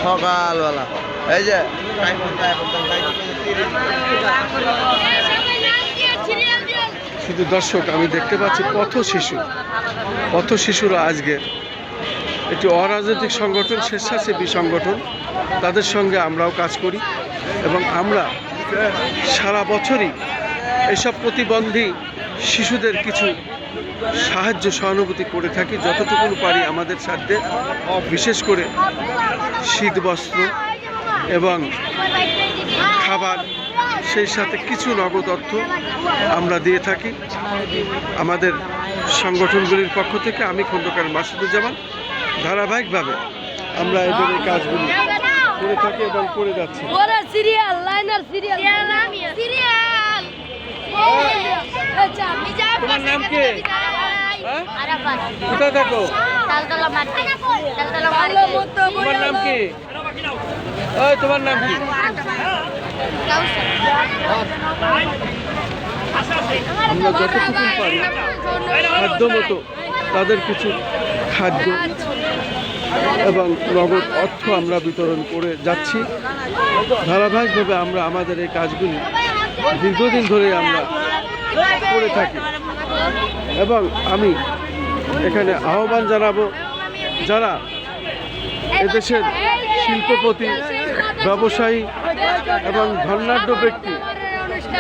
সকালবেলা এই যে শুধু দর্শক আমি দেখতে পাচ্ছি পথ শিশুরা আজকের একটি অরাজনৈতিক সংগঠন স্বেচ্ছাসেবী সংগঠন, তাদের সঙ্গে আমরাও কাজ করি এবং আমরা সারা বছরই এসব প্রতিবন্ধী শিশুদের কিছু সাহায্য সহানুভূতি করে থাকি যতটুকু পারি আমাদের সাধ্যে, বিশেষ করে শীত বস্ত্র এবং খাবার, সেই সাথে কিছু নগদ অর্থ আমরা দিয়ে থাকি আমাদের সংগঠনগুলির পক্ষ থেকে। আমি খন্দকার মাসুদুজ্জামান, ধারাবাহিকভাবে আমরা এদের এই কাজগুলি করে থাকি এবং করে যাচ্ছি। তোমার নাম কি? কোথায় থাকো? তোমার নাম কি? তোমার নাম কি? আমরা যতটুকু পারি খাদ্য মতো তাদের কিছু খাদ্য এবং নগদ অর্থ আমরা বিতরণ করে যাচ্ছি। ধারাবাহিকভাবে আমরা আমাদের এই কাজগুলি দীর্ঘদিন ধরে আমরা করে থাকি এবং আমি এখানে আহ্বান জানাবো যারা এদেশের শিল্পপতি, ব্যবসায়ী এবং ধনাঢ্য ব্যক্তি,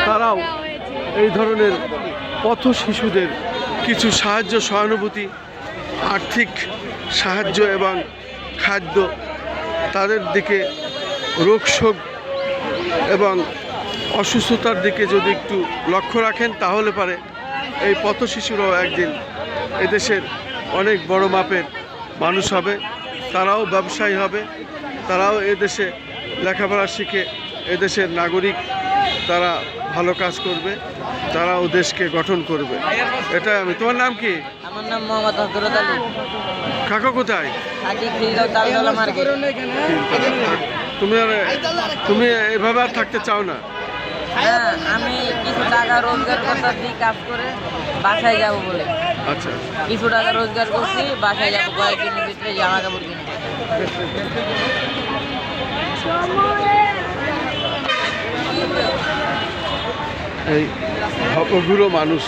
তারাও এই ধরনের পথ শিশুদের কিছু সাহায্য সহানুভূতি, আর্থিক সাহায্য এবং খাদ্য, তাদের দিকে রোগ শোক এবং অসুস্থতার দিকে যদি একটু লক্ষ্য রাখেন তাহলে পারে এই পথ শিশুরাও একদিন এদেশের অনেক বড় মাপের মানুষ হবে, তারাও ব্যবসায়ী হবে, তারাও এদেশে লেখাপড়া শিখে এদেশের নাগরিক, তারা ভালো কাজ করবে, তারাও দেশকে গঠন করবে। এটাই আমি। তোমার নাম কি? আমার নাম মোহাম্মদ হযরত আলী। কাকা কোথায়? তুমি এভাবে আর থাকতে চাও না? হ্যাঁ, আমি কিছু টাকা রোজগার করতেছি কাজ করে, বাসায় যাব বলে। আচ্ছা, কিছু টাকা রোজগার করছি, বাসায় যাব কয়েকদিনের ভিতরে জামা কাপড় কিনে। এই ভবঘুরো মানুষ,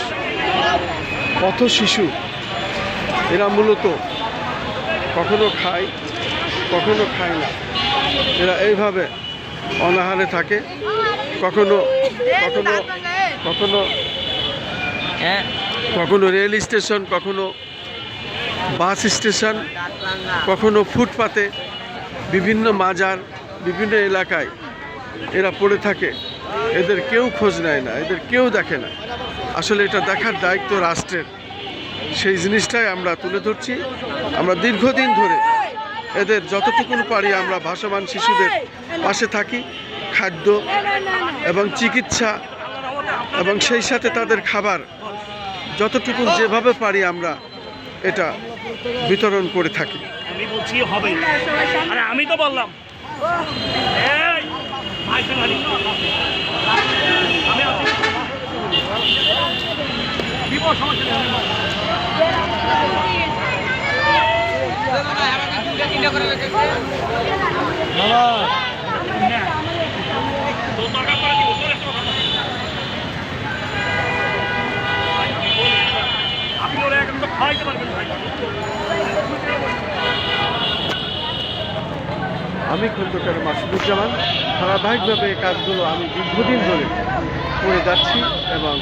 পথ শিশু, এরা মূলত কখনো খায় কখনো খায় না। এরা এইভাবে অনাহারে থাকে, কখনো কখনো কখনো কখনো রেল স্টেশন, কখনো বাস স্টেশন, কখনো ফুটপাতে, বিভিন্ন মাজার, বিভিন্ন এলাকায় এরা পড়ে থাকে। এদের কেউ খোঁজ নেয় না, এদের কেউ দেখে না। আসলে এটা দেখার দায়িত্ব রাষ্ট্রের। সেই জিনিসটাই আমরা তুলে ধরছি। আমরা দীর্ঘদিন ধরে এদের যতটুকু পারি আমরা ভাসমান শিশুদের পাশে থাকি, খাদ্য এবং চিকিৎসা এবং সেই সাথে তাদের খাবার যতটুকু যেভাবে পারি আমরা এটা বিতরণ করে থাকি। আমি বলছি হবে, আরে আমি তো বললাম আপনি ওরা এখন তো খাইতে পারবেন। আমি খন্দকার মাসুদুজ্জামান, ধারাবাহিকভাবে এই কাজগুলো আমি দীর্ঘদিন ধরে করে যাচ্ছি এবং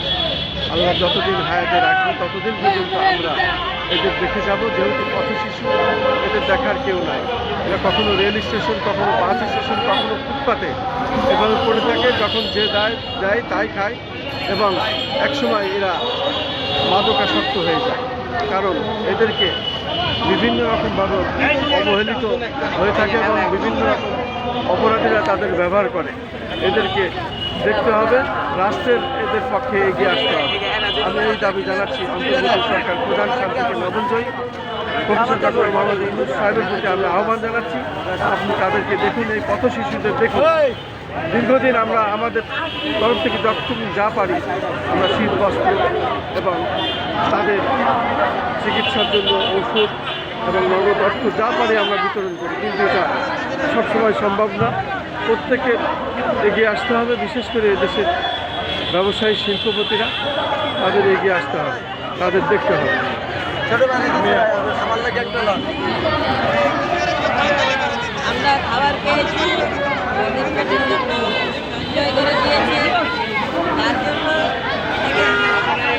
আল্লাহ যতদিন হায়াতে রাখবে ততদিন পর্যন্ত আমরা এদের দেখে যাব। যেহেতু পথ শিশু, এদের দেখার কেউ নাই। এরা কখনো রেল স্টেশন, কখনো বাস স্টেশন, কখনো ফুটপাতে এভাবে পড়ে থাকে। যখন যে যায় তাই খায় এবং একসময় এরা মাদকাসক্ত হয়ে যায়, কারণ এদেরকে বিভিন্ন রকমভাবে অবহেলিত হয়ে থাকে এবং বিভিন্ন রকম অপরাধীরা তাদের ব্যবহার করে। এদেরকে দেখতে হবে, রাষ্ট্রের এদের পক্ষে এগিয়ে আসতে হবে। আমি এই দাবি জানাচ্ছি অন্তর্বর্তী সরকার প্রধান শান্তিকে নবনজয়ী প্রফেসর ডক্টর মোহাম্মদ ইউনূস সাহেবের প্রতি আমি আহ্বান জানাচ্ছি। আপনি তাদেরকে দেখুন, এই পথ শিশুদের দেখুন, দীর্ঘদিন আমরা আমাদের তরফ থেকে যতটুকু যা পারি আমরা শীত বস্ত্র এবং তাদের চিকিৎসার জন্য ওষুধ এবং নগদ অর্থ যা পারি আমরা বিতরণ করি, কিন্তু এটা সবসময় সম্ভব না। প্রত্যেকে এগিয়ে আসতে হবে, বিশেষ করে এদেশের ব্যবসায়ী শিল্পপতিরা তাদের এগিয়ে আসতে হবে, তাদের দেখতে হবে। আমরা খাবার পেয়েছি, ওদের পেটের জন্য এনজয় করে দিয়েছি, তার জন্য আমাদের